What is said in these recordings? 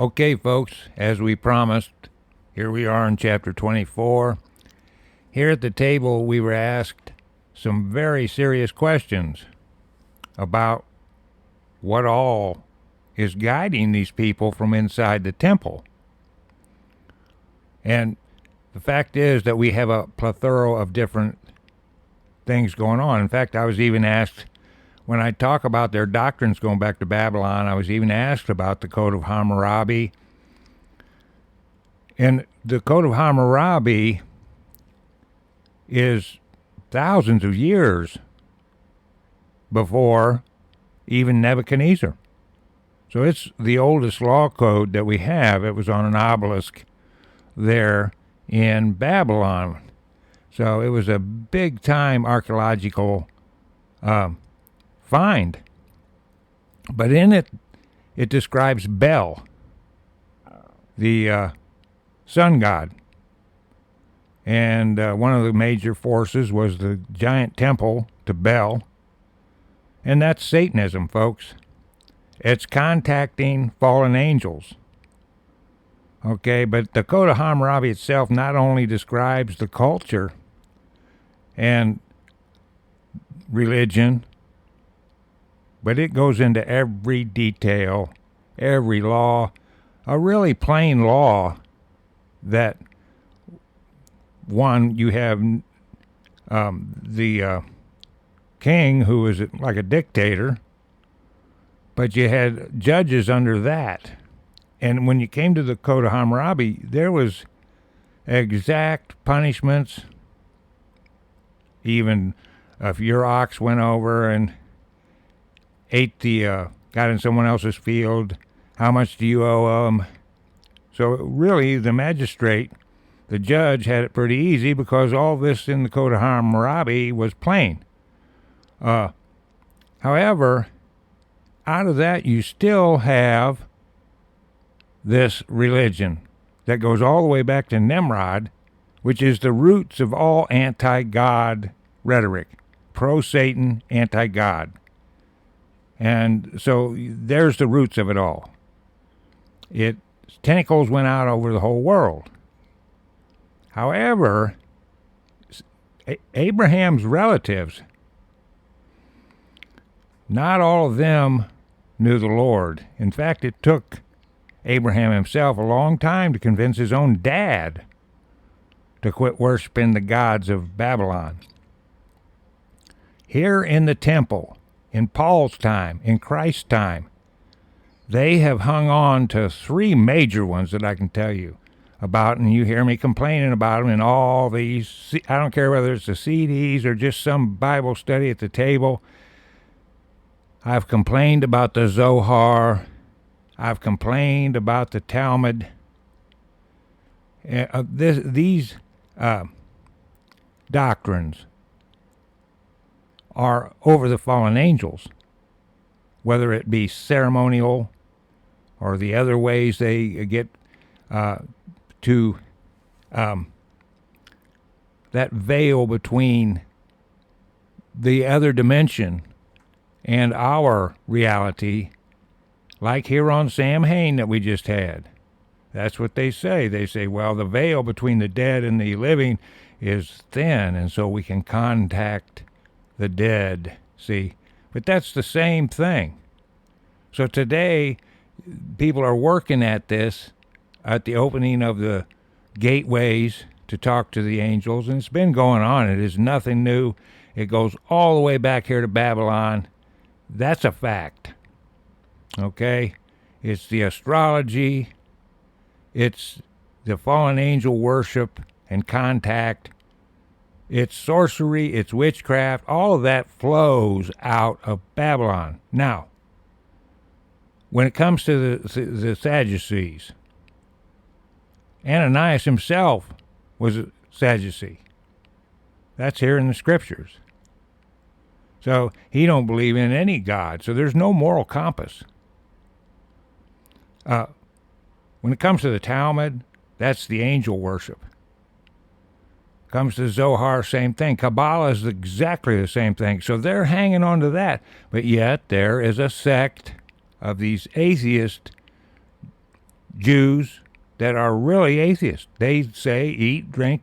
Okay, folks, as we promised, here we are in chapter 24. Here at the table, we were asked some very serious questions about what all is guiding these people from inside the temple. And the fact is that we have a plethora of different things going on. In fact, I was even asked, when I talk about their doctrines going back to Babylon, I was even asked about the Code of Hammurabi. And the Code of Hammurabi is thousands of years before even Nebuchadnezzar. So it's the oldest law code that we have. It was on an obelisk there in Babylon. So it was a big time archaeological find. But in it, it describes Bel, the sun god. And one of the major forces was the giant temple to Bel. And that's Satanism, folks. It's contacting fallen angels. Okay, but the Code of Hammurabi itself not only describes the culture and religion, but it goes into every detail, every law, a really plain law that, one, you have the king who is like a dictator, but you had judges under that. And when you came to the Code of Hammurabi, there was exact punishments. Even if your ox went over and ate got in someone else's field, how much do you owe them? So really, the magistrate, the judge, had it pretty easy because all this in the Code of Hammurabi was plain. However, out of that, you still have this religion that goes all the way back to Nimrod, which is the roots of all anti-God rhetoric. Pro-Satan, anti-God. And so there's the roots of it all. Its tentacles went out over the whole world. However, Abraham's relatives, not all of them knew the Lord. In fact, it took Abraham himself a long time to convince his own dad to quit worshiping the gods of Babylon. Here in the temple, in Paul's time, in Christ's time, they have hung on to three major ones that I can tell you about, and you hear me complaining about them in all these. I don't care whether it's the CDs or just some Bible study at the table. I've complained about the Zohar. I've complained about the Talmud. These doctrines are over the fallen angels, whether it be ceremonial or the other ways they get to that veil between the other dimension and our reality, like here on Samhain that we just had. That's what they say. They say, well, the veil between the dead and the living is thin, and so we can contact the dead. See? But that's the same thing. So today, people are working at this at the opening of the gateways to talk to the angels, and it's been going on. It is nothing new. It goes all the way back here to Babylon. That's a fact. Okay? It's the astrology. It's the fallen angel worship and contact. It's sorcery. It's witchcraft. All of that flows out of Babylon. Now, when it comes to the Sadducees, Ananias himself was a Sadducee. That's here in the scriptures. So he don't believe in any God. So there's no moral compass. When it comes to the Talmud, that's the angel worship. Comes to Zohar, same thing. Kabbalah is exactly the same thing. So they're hanging on to that. But yet there is a sect of these atheist Jews that are really atheists. They say, eat, drink,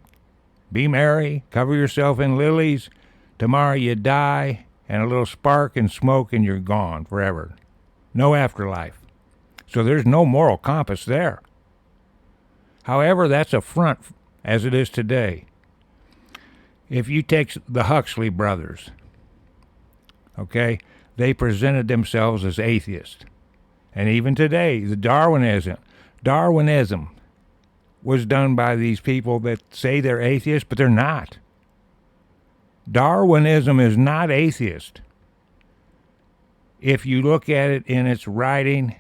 be merry, cover yourself in lilies. Tomorrow you die, and a little spark and smoke, and you're gone forever. No afterlife. So there's no moral compass there. However, that's a front as it is today. If you take the Huxley brothers, okay, they presented themselves as atheists. And even today, the Darwinism was done by these people that say they're atheists, but they're not. Darwinism is not atheist. If you look at it in its writing,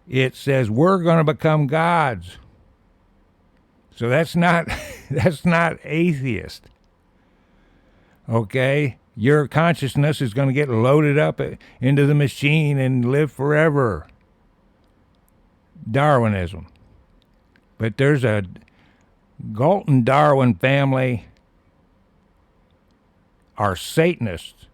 it says we're going to become gods. So that's not that's not atheist. Okay? Your consciousness is going to get loaded up into the machine and live forever. Darwinism. But there's a Galton Darwin family are Satanists.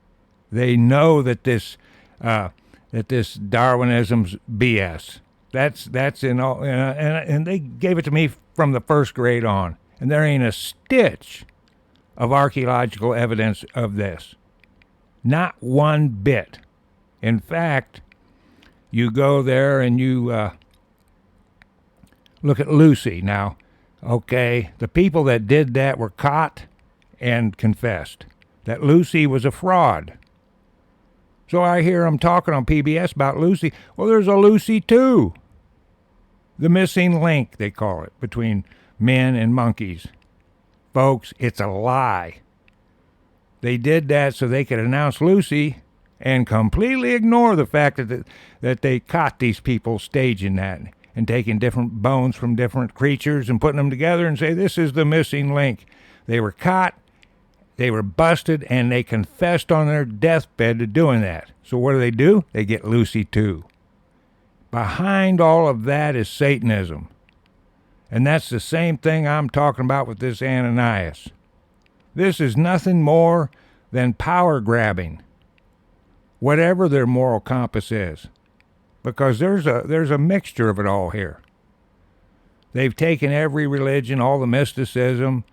They know that this Darwinism's BS. That's in all, and they gave it to me from the first grade on, and there ain't a stitch of archaeological evidence of this. Not one bit. In fact, you go there and you look at Lucy. Now, okay, the people that did that were caught and confessed that Lucy was a fraud. So I hear them talking on PBS about Lucy. Well, there's a Lucy too. The missing link, they call it, between men and monkeys. Folks, it's a lie. They did that so they could announce Lucy and completely ignore the fact that they caught these people staging that and taking different bones from different creatures and putting them together and say, this is the missing link. They were caught, they were busted, and they confessed on their deathbed to doing that. So what do? They get Lucy too. Behind all of that is Satanism. And that's the same thing I'm talking about with this Ananias. This is nothing more than power grabbing, whatever their moral compass is. Because there's a mixture of it all here. They've taken every religion, all the mysticism.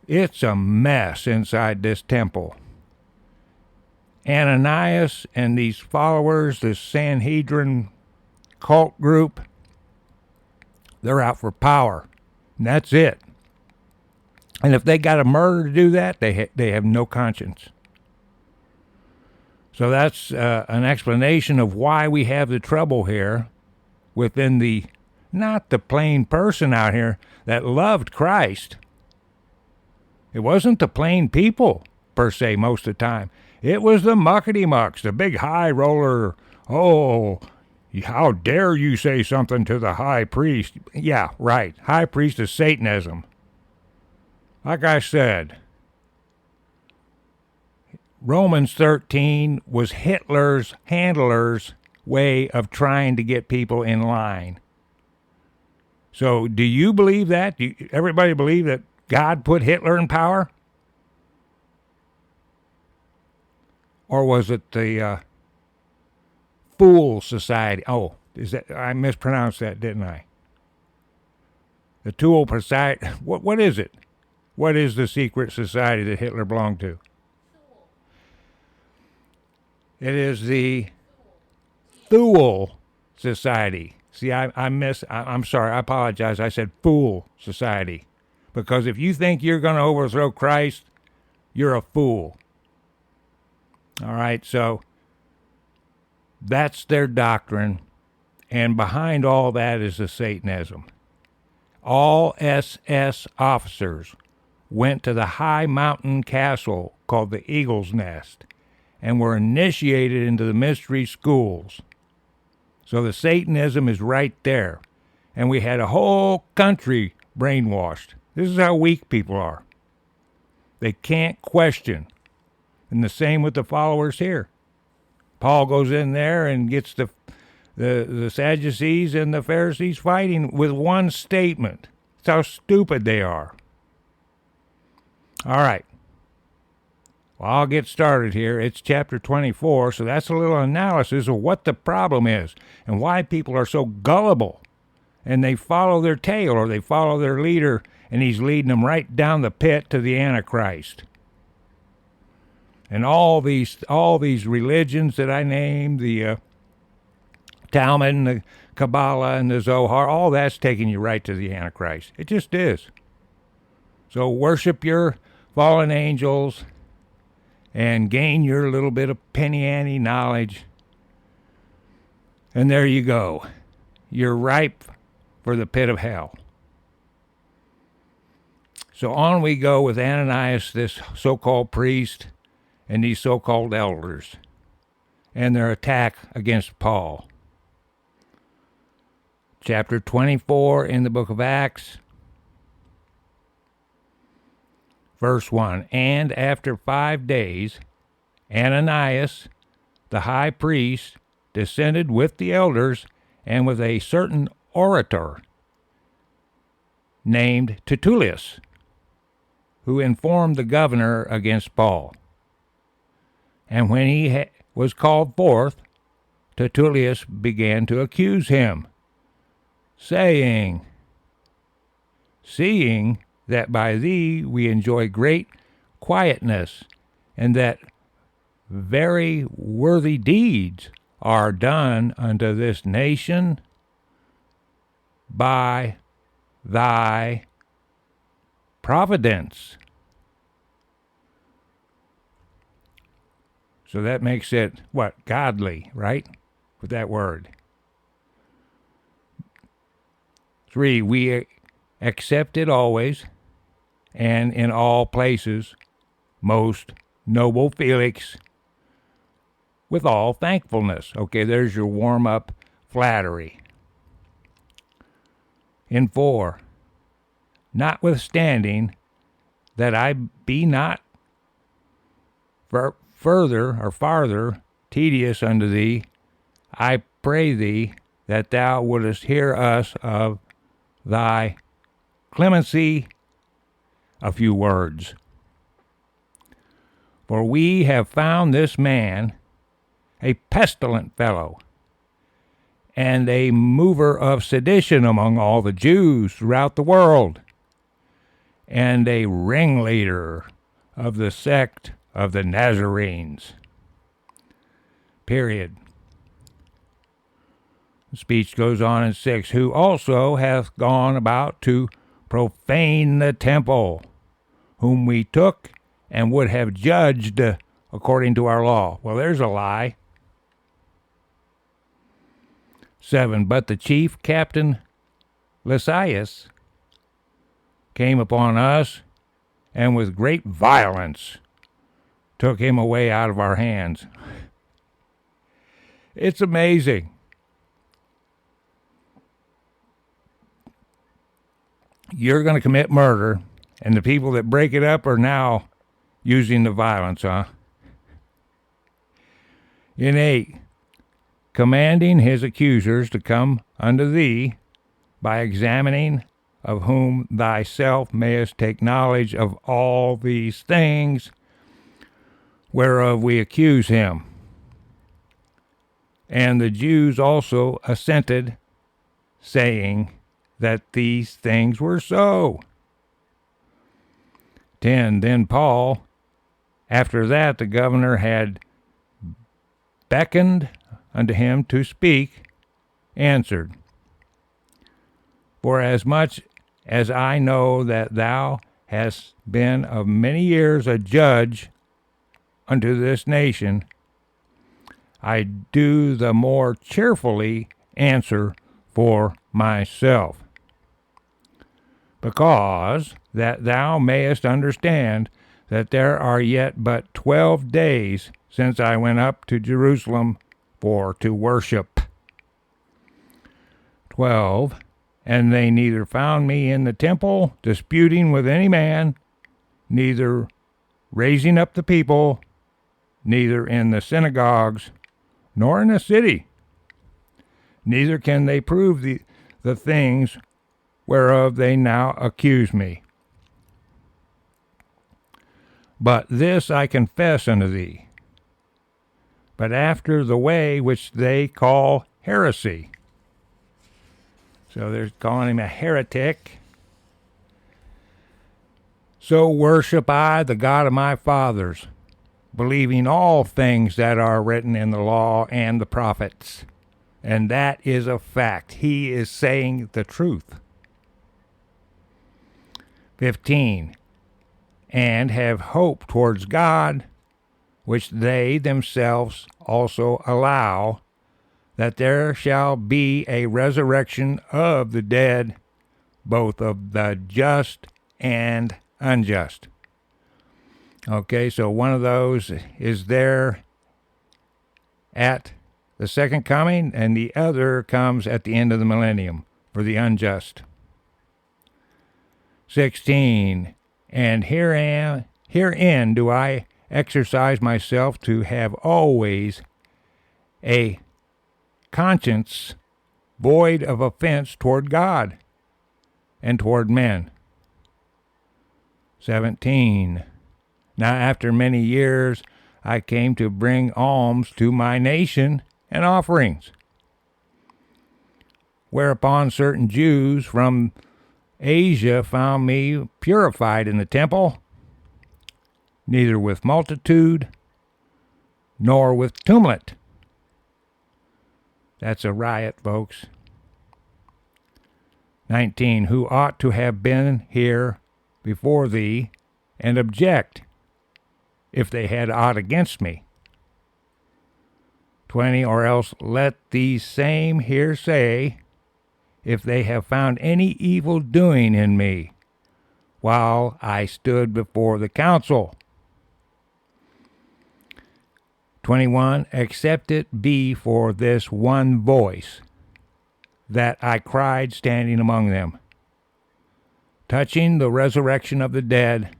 It's a mess inside this temple. Ananias and these followers, this Sanhedrin cult group, they're out for power. And that's it. And if they got a murder to do that, they have no conscience. So that's an explanation of why we have the trouble here within not the plain person out here that loved Christ. It wasn't the plain people, per se, most of the time. It was the muckety-mucks, the big high roller. Oh, how dare you say something to the high priest? Yeah, right. High priest of Satanism. Like I said, Romans 13 was Hitler's handler's way of trying to get people in line. So do you believe that? Do everybody believe that God put Hitler in power? Or was it the Fool Society? Oh, I mispronounced that, didn't I? The Tool Society. What is it? What is the secret society that Hitler belonged to? It is the Thule Society. See, I'm sorry, I apologize. I said Fool Society. Because if you think you're going to overthrow Christ, you're a fool. All right, so that's their doctrine. And behind all that is the Satanism. All SS officers went to the high mountain castle called the Eagle's Nest and were initiated into the mystery schools. So the Satanism is right there. And we had a whole country brainwashed. This is how weak people are. They can't question. And the same with the followers here. Paul goes in there and gets the Sadducees and the Pharisees fighting with one statement. That's how stupid they are. All right. Well, I'll get started here. It's chapter 24, so that's a little analysis of what the problem is and why people are so gullible. And they follow their tail, or they follow their leader, and he's leading them right down the pit to the Antichrist. And all these religions that I named, the Talmud and the Kabbalah and the Zohar, all that's taking you right to the Antichrist. It just is. So worship your fallen angels and gain your little bit of penny ante knowledge. And there you go. You're ripe for the pit of hell. So on we go with Ananias, this so-called priest, and these so-called elders, and their attack against Paul. Chapter 24 in the book of Acts, verse 1. And after 5 days, Ananias, the high priest, descended with the elders and with a certain orator named Tertullus, who informed the governor against Paul. And when he was called forth, Tertullus began to accuse him, saying, seeing that by thee we enjoy great quietness, and that very worthy deeds are done unto this nation by thy providence. So that makes it, what, godly, right? With that word. 3, we accept it always, and in all places, most noble Felix, with all thankfulness. Okay, there's your warm-up flattery. In 4, notwithstanding that I be not farther tedious unto thee, I pray thee that thou wouldest hear us of thy clemency a few words. For we have found this man a pestilent fellow, and a mover of sedition among all the Jews throughout the world, and a ringleader of the sect of the Nazarenes. Period. The speech goes on in 6, who also hath gone about to profane the temple, whom we took and would have judged according to our law. Well, there's a lie. 7, but the chief captain Lysias came upon us, and with great violence took him away out of our hands. It's amazing. You're going to commit murder, and the people that break it up are now using the violence, huh? In 8, commanding his accusers to come unto thee, by examining of whom thyself mayest take knowledge of all these things whereof we accuse him. And the Jews also assented, saying that these things were so. 10, then Paul, after that the governor had beckoned unto him to speak, answered, for as much as I know that thou hast been of many years a judge unto this nation, I do the more cheerfully answer for myself, because that thou mayest understand that there are yet but 12 days since I went up to Jerusalem for to worship. 12, and they neither found me in the temple disputing with any man, neither raising up the people, neither in the synagogues, nor in the city. Neither can they prove the things whereof they now accuse me. But this I confess unto thee. But after the way which they call heresy. So they're calling him a heretic. So worship I the God of my fathers, believing all things that are written in the law and the prophets. And that is a fact. He is saying the truth. 15. And have hope towards God, which they themselves also allow, that there shall be a resurrection of the dead, both of the just and unjust. Okay, so one of those is there at the second coming, and the other comes at the end of the millennium for the unjust. 16. And herein do I exercise myself to have always a conscience void of offense toward God and toward men. 17. Now after many years I came to bring alms to my nation and offerings. Whereupon certain Jews from Asia found me purified in the temple, neither with multitude nor with tumult. That's a riot, folks. 19. Who ought to have been here before thee and object, if they had aught against me. 20. Or else let these same here say, if they have found any evil doing in me, while I stood before the council. 21. Except it be for this one voice, that I cried standing among them. Touching the resurrection of the dead,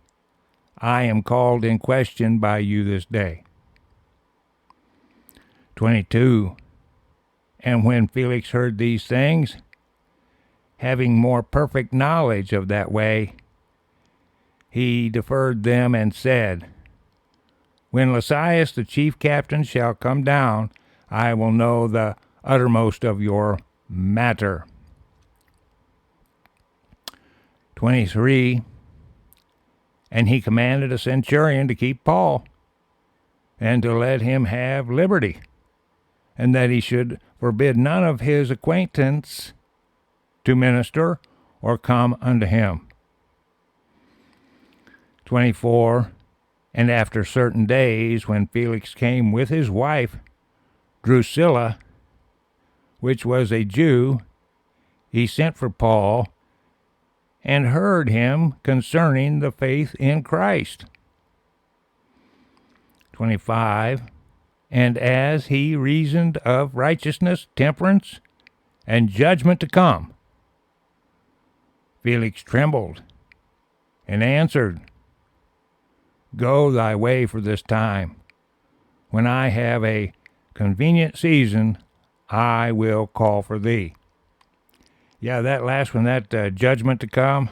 I am called in question by you this day. 22. And when Felix heard these things, having more perfect knowledge of that way, he deferred them and said, when Lysias the chief captain shall come down, I will know the uttermost of your matter. 23. And he commanded a centurion to keep Paul, and to let him have liberty, and that he should forbid none of his acquaintance to minister or come unto him. 24. And after certain days, when Felix came with his wife, Drusilla, which was a Jew, he sent for Paul, and heard him concerning the faith in Christ. 25. And as he reasoned of righteousness, temperance, and judgment to come, Felix trembled, and answered, go thy way for this time. When I have a convenient season, I will call for thee. Yeah, that last one, that judgment to come,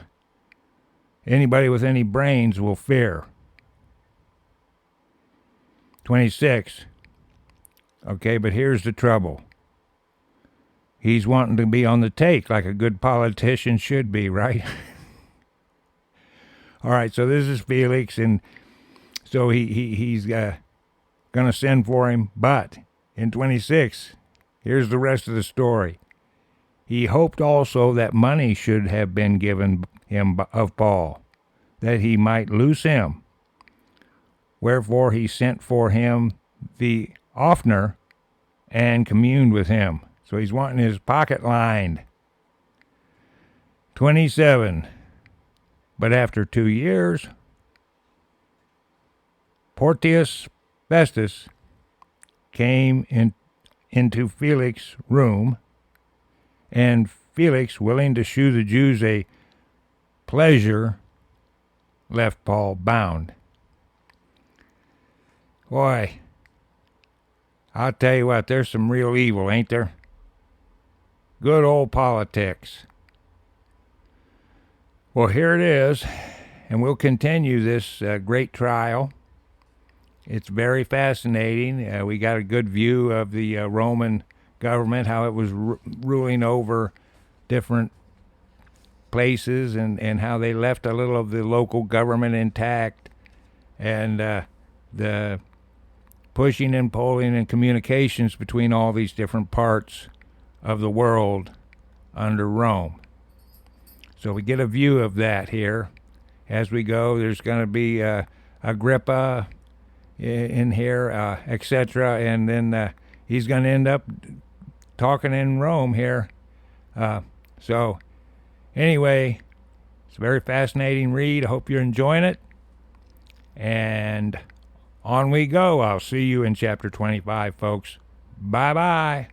anybody with any brains will fear. 26. Okay, but here's the trouble. He's wanting to be on the take like a good politician should be, right? All right, so this is Felix, and so he's going to send for him. But in 26, here's the rest of the story. He hoped also that money should have been given him of Paul, that he might loose him. Wherefore he sent for him the oftener and communed with him. So he's wanting his pocket lined. 27. But after 2 years, Portius Festus came into Felix's room, and Felix, willing to shew the Jews a pleasure, left Paul bound. Boy, I'll tell you what, there's some real evil, ain't there? Good old politics. Well, here it is, And we'll continue this great trial. It's very fascinating. We got a good view of the Roman government, how it was ruling over different places, and how they left a little of the local government intact, and the pushing and pulling and communications between all these different parts of the world under Rome. So we get a view of that here as we go. There's going to be Agrippa in here, etc., and then he's going to end up talking in Rome here. So anyway, it's a very fascinating read. I hope you're enjoying it. And on we go. I'll see you in chapter 25, folks. Bye-bye.